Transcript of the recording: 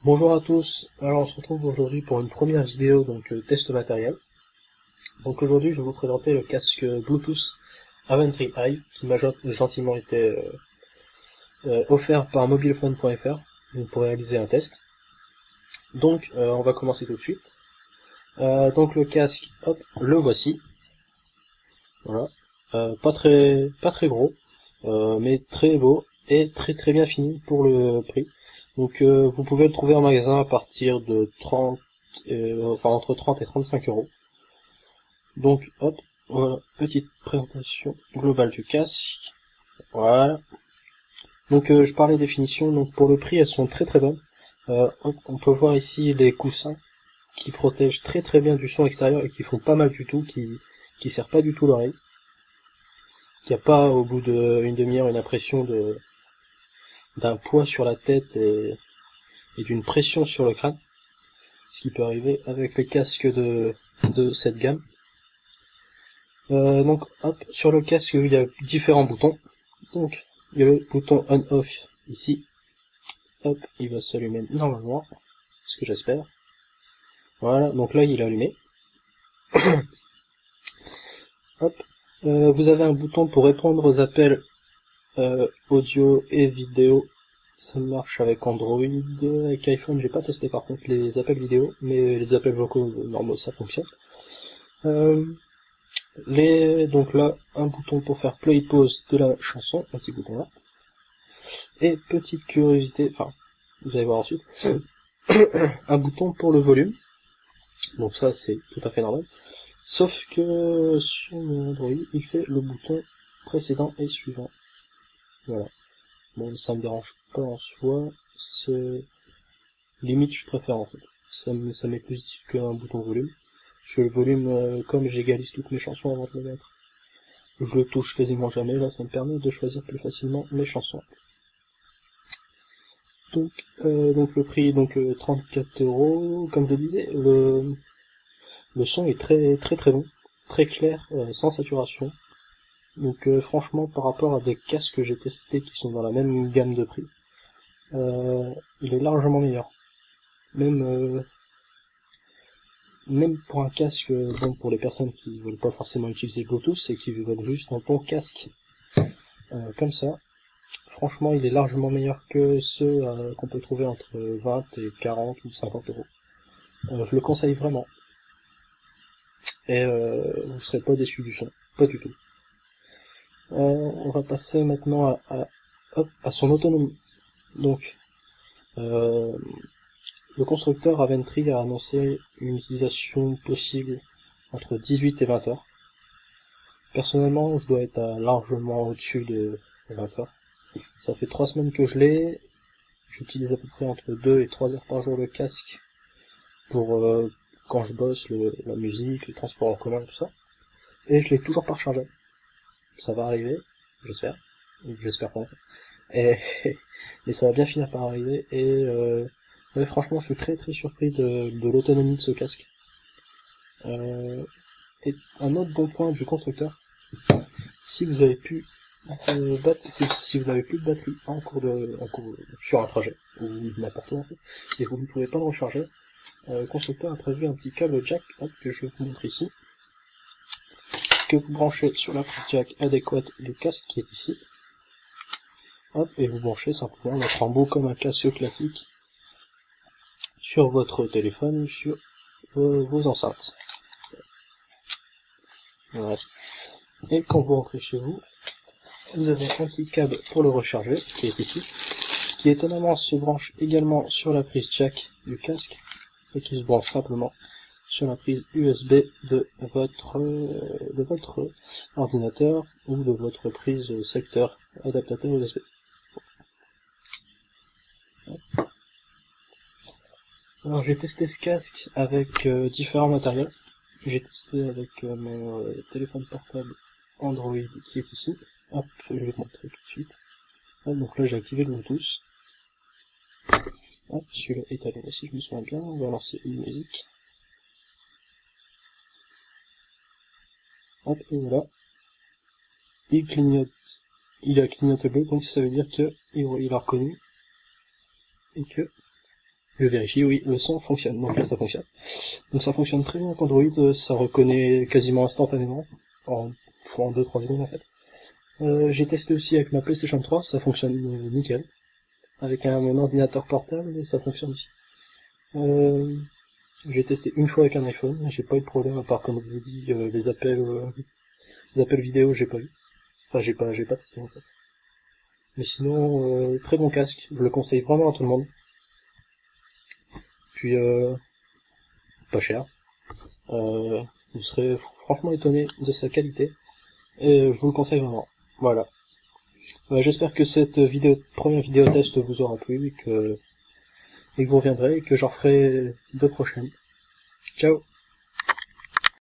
Bonjour à tous, alors on se retrouve aujourd'hui pour une première vidéo, donc test matériel. Donc aujourd'hui je vais vous présenter le casque Bluetooth Aventry Hive qui m'a gentiment été offert par mobilephone.fr pour réaliser un test. Donc on va commencer tout de suite. Donc le casque, hop, le voici. Voilà, pas très gros, mais très beau et très bien fini pour le prix. Donc vous pouvez le trouver en magasin à partir de 30, entre 30 et 35 euros. Donc hop, voilà, petite présentation globale du casque. Voilà. Donc je parlais des finitions, donc pour le prix elles sont très bonnes. On peut voir ici les coussins qui protègent très bien du son extérieur et qui font pas mal du tout, qui serrent pas du tout l'oreille. Il n'y a pas au bout d'une demi-heure une impression d'un poids sur la tête et d'une pression sur le crâne, ce qui peut arriver avec les casques de cette gamme. Donc hop, sur le casque il y a différents boutons. Donc il y a le bouton on-off ici. Hop, il va s'allumer normalement, ce que j'espère. Voilà, donc là il est allumé. Hop, vous avez un bouton pour répondre aux appels audio et vidéo. Ça marche avec Android, avec iPhone j'ai pas testé par contre les appels vidéo, mais les appels vocaux normaux ça fonctionne. Donc là, un bouton pour faire play pause de la chanson, un petit bouton là. Et petite curiosité, enfin, vous allez voir ensuite, un bouton pour le volume. Donc ça c'est tout à fait normal. Sauf que sur mon Android, il fait le bouton précédent et suivant. Voilà. Bon, ça me dérange pas en soi, c'est limite je préfère en fait. Ça m'est plus utile qu'un bouton volume. Parce que le volume, comme j'égalise toutes mes chansons avant de le mettre, je le touche quasiment jamais, là ça me permet de choisir plus facilement mes chansons. Donc le prix est 34 euros, comme je le disais, le son est très bon, très clair, sans saturation. Donc franchement par rapport à des casques que j'ai testés qui sont dans la même gamme de prix, il est largement meilleur. Même pour un casque, bon pour les personnes qui veulent pas forcément utiliser Bluetooth et qui veulent juste un bon casque comme ça, franchement il est largement meilleur que ceux qu'on peut trouver entre 20 et 40 ou 50 euros. Je le conseille vraiment. Et vous serez pas déçus du son, pas du tout. On va passer maintenant à son autonomie. Donc le constructeur Aventry a annoncé une utilisation possible entre 18 et 20 heures. Personnellement, je dois être largement au-dessus de 20 heures. Ça fait 3 semaines que je l'ai. J'utilise à peu près entre 2 et 3 heures par jour le casque pour quand je bosse, la musique, les transports en commun, tout ça. Et je l'ai toujours pas rechargé. Ça va arriver, j'espère pas. Et ça va bien finir par arriver. Et ouais, franchement, je suis très surpris de l'autonomie de ce casque. Et un autre bon point du constructeur, si vous avez plus si vous n'avez plus de batterie en cours sur un trajet ou n'importe où en fait, et que vous ne pouvez pas le recharger, le constructeur a prévu un petit câble jack, hop, que je vais vous montrer ici, que vous branchez sur la prise jack adéquate du casque qui est ici. Hop, et vous branchez simplement notre embout comme un casque classique sur votre téléphone ou sur vos enceintes. Voilà. Et quand vous rentrez chez vous, vous avez un petit câble pour le recharger, qui est ici, qui étonnamment se branche également sur la prise jack du casque, et qui se branche simplement sur la prise USB de votre ordinateur, ou de votre prise secteur adaptateur USB. Alors j'ai testé ce casque avec différents matériels. J'ai testé avec mon téléphone portable Android qui est ici. Hop, je vais vous montrer tout de suite. Hop, donc là j'ai activé le Bluetooth. Hop, celui-là est allumé si je me souviens bien. On va lancer une musique. Hop, et voilà. Il clignote il a clignoté bleu, donc ça veut dire que il a reconnu, et que, je vérifie, oui, le son fonctionne, donc là ça fonctionne. Donc ça fonctionne très bien avec Android, ça reconnaît quasiment instantanément, en 2-3 secondes en fait. J'ai testé aussi avec ma PlayStation 3, ça fonctionne nickel. Avec mon ordinateur portable, ça fonctionne aussi. J'ai testé une fois avec un iPhone, j'ai pas eu de problème, à part comme je vous dis, les appels vidéo, j'ai pas eu. Enfin, j'ai pas testé en fait. Mais sinon, très bon casque, je le conseille vraiment à tout le monde. Puis, pas cher. Vous serez franchement étonné de sa qualité. Et je vous le conseille vraiment. Voilà. J'espère que cette première vidéo test vous aura plu et que vous reviendrez et que j'en ferai 2 prochaines. Ciao!